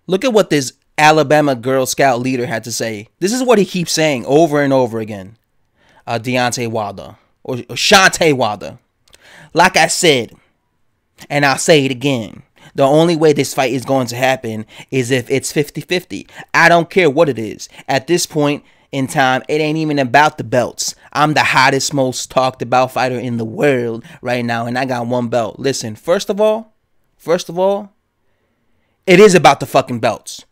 Look at what this Alabama Girl Scout leader had to say. This is what he keeps saying over and over again. Deontay Wilder. Or Shante Wilder. Like I said, and I'll say it again, the only way this fight is going to happen is if it's 50-50. I don't care what it is. At this point in time, it ain't even about the belts. I'm the hottest, most talked about fighter in the world right now, and I got one belt. Listen, first of all, it is about the fucking belts.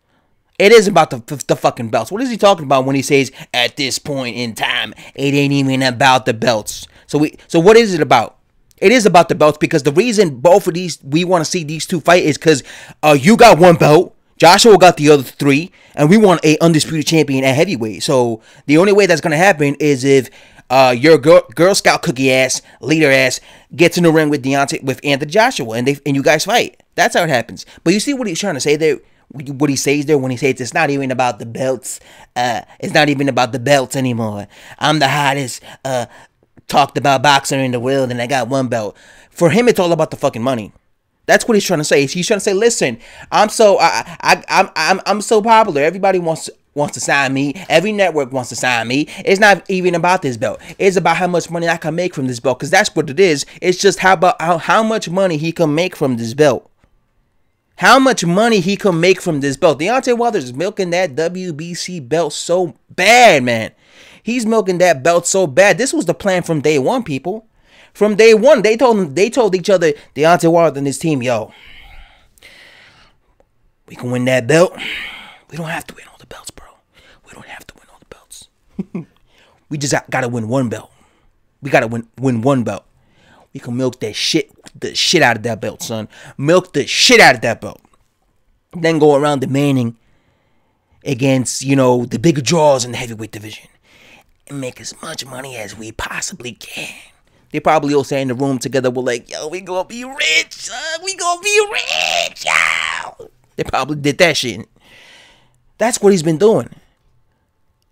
It is about the fucking belts. What is he talking about when he says, at this point in time, it ain't even about the belts? So what is it about? It is about the belts, because the reason both of these, we want to see these two fight is because you got one belt, Joshua got the other 3, and we want a undisputed champion at heavyweight. So the only way that's going to happen is if your Girl Scout cookie ass, leader ass, gets in the ring with Deontay, with Anthony Joshua, and you guys fight. That's how it happens. But you see what he's trying to say there? What he says there when he says it's not even about the belts. It's not even about the belts anymore. I'm the hottest talked about boxer in the world, and I got one belt. For him, it's all about the fucking money. That's what he's trying to say. He's trying to say, listen, I'm so popular. Everybody wants to sign me. Every network wants to sign me. It's not even about this belt. It's about how much money I can make from this belt, because that's what it is. It's just how much money he can make from this belt. How much money he can make from this belt. Deontay Wilder is milking that WBC belt so bad, man. He's milking that belt so bad. This was the plan from day one, people. From day one, they told each other, Deontay Wilder and his team, yo, we can win that belt. We don't have to win all the belts, bro. We don't have to win all the belts. We just gotta win one belt. We gotta win one belt. We can milk the shit out of that belt, son. Milk the shit out of that belt. Then go around demanding against, the bigger draws in the heavyweight division. And make as much money as we possibly can. They probably all sat in the room together, were like, yo, we gonna be rich, son. We gonna be rich, yo. They probably did that shit. That's what he's been doing.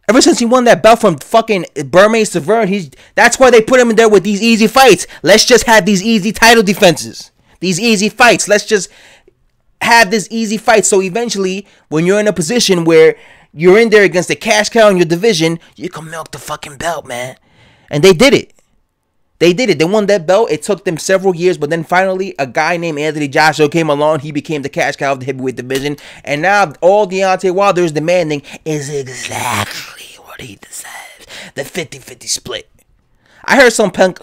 Ever since he won that belt from fucking Bermane Severn, that's why they put him in there with these easy fights. Let's just have these easy title defenses. These easy fights. Let's just have this easy fight. So eventually, when you're in a position where you're in there against a cash cow in your division, you can milk the fucking belt, man. And they did it. They did it. They won that belt. It took them several years, but then finally a guy named Anthony Joshua came along. He became the cash cow of the heavyweight division. And now all Deontay Wilder is demanding is exactly what he deserves. The 50-50 split. I heard some punk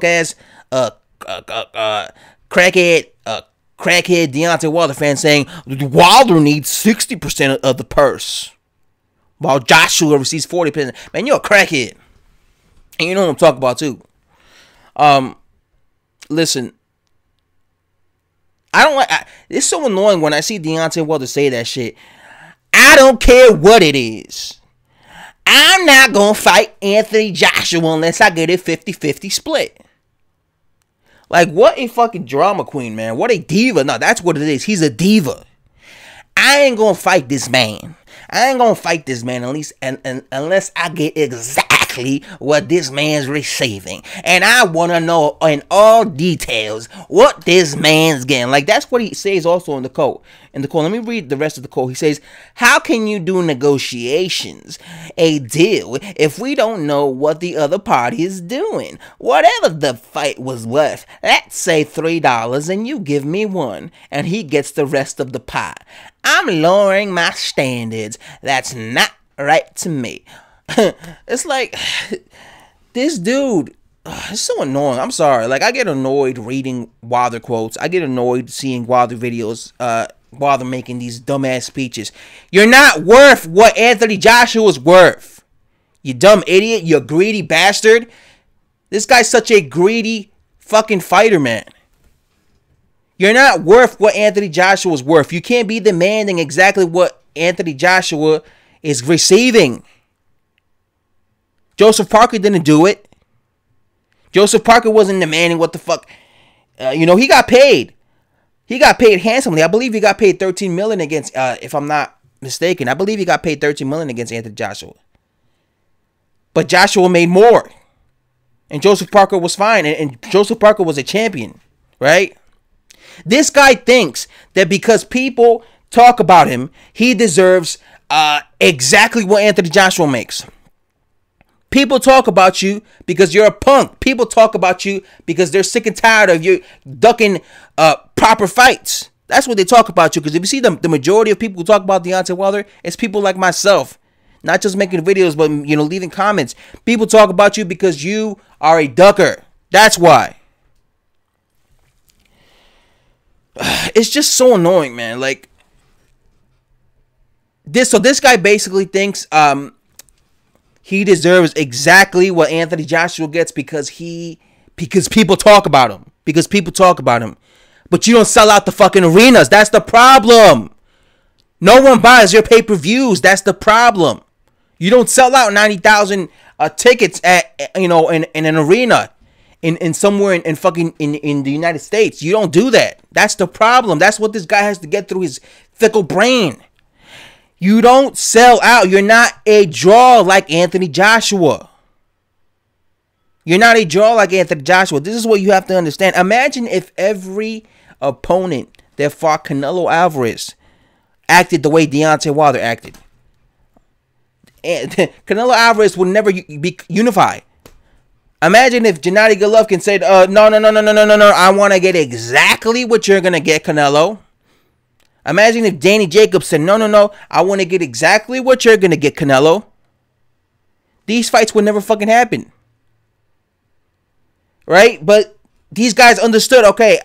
ass crackhead Deontay Wilder fan saying Wilder needs 60% of the purse, while Joshua receives 40%. Man, you're a crackhead. And you know what I'm talking about too. Listen, it's so annoying when I see Deontay Wilder say that shit. I don't care what it is. I'm not gonna fight Anthony Joshua unless I get a 50-50 split. Like, what a fucking drama queen, man. What a diva. No, that's what it is. He's a diva. I ain't gonna fight this man. I ain't gonna fight this man unless I get exactly what this man's receiving. And I want to know in all details what this man's getting. Like, that's what he says also in the quote. Let me read the rest of the quote. He says, how can you do negotiations, a deal, if we don't know what the other party is doing? Whatever the fight was worth, let's say $3 and you give me $1 and he gets the rest of the pot. I'm lowering my standards. That's not right to me. It's like, this dude, it's so annoying. I'm sorry. Like, I get annoyed reading Wilder quotes. I get annoyed seeing Wilder videos, Wilder making these dumbass speeches. You're not worth what Anthony Joshua's worth. You dumb idiot. You greedy bastard. This guy's such a greedy fucking fighter, man. You're not worth what Anthony Joshua's worth. You can't be demanding exactly what Anthony Joshua is receiving. Joseph Parker didn't do it. Joseph Parker wasn't demanding what the fuck. He got paid. He got paid handsomely. I believe he got paid $13 million against, if I'm not mistaken, I believe he got paid $13 million against Anthony Joshua. But Joshua made more. And Joseph Parker was fine. And Joseph Parker was a champion, right? This guy thinks that because people talk about him, he deserves exactly what Anthony Joshua makes. People talk about you because you're a punk. People talk about you because they're sick and tired of you ducking proper fights. That's what they talk about you. Because if you see the majority of people who talk about Deontay Wilder, it's people like myself. Not just making videos, but, you know, leaving comments. People talk about you because you are a ducker. That's why. It's just so annoying, man. Like, this guy basically thinks he deserves exactly what Anthony Joshua gets because people talk about him. Because people talk about him. But you don't sell out the fucking arenas. That's the problem. No one buys your pay-per-views. That's the problem. You don't sell out 90,000 tickets at, you know, in an arena in somewhere in fucking in the United States. You don't do that. That's the problem. That's what this guy has to get through his fickle brain. You don't sell out. You're not a draw like Anthony Joshua. You're not a draw like Anthony Joshua. This is what you have to understand. Imagine if every opponent that fought Canelo Alvarez acted the way Deontay Wilder acted. And Canelo Alvarez would never be unified. Imagine if Gennady Golovkin said, no, I want to get exactly what you're going to get, Canelo. Imagine if Danny Jacobs said, no, I want to get exactly what you're going to get, Canelo. These fights would never fucking happen. Right? But these guys understood, okay,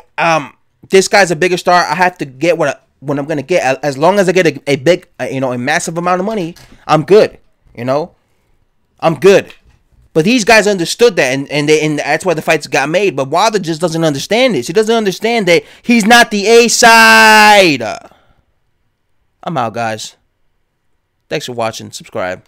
this guy's a bigger star. I have to get what I'm going to get. As long as I get a big, you know, a massive amount of money, I'm good. You know? I'm good. But these guys understood that, and that's why the fights got made. But Wilder just doesn't understand this. He doesn't understand that he's not the A side. I'm out, guys. Thanks for watching. Subscribe.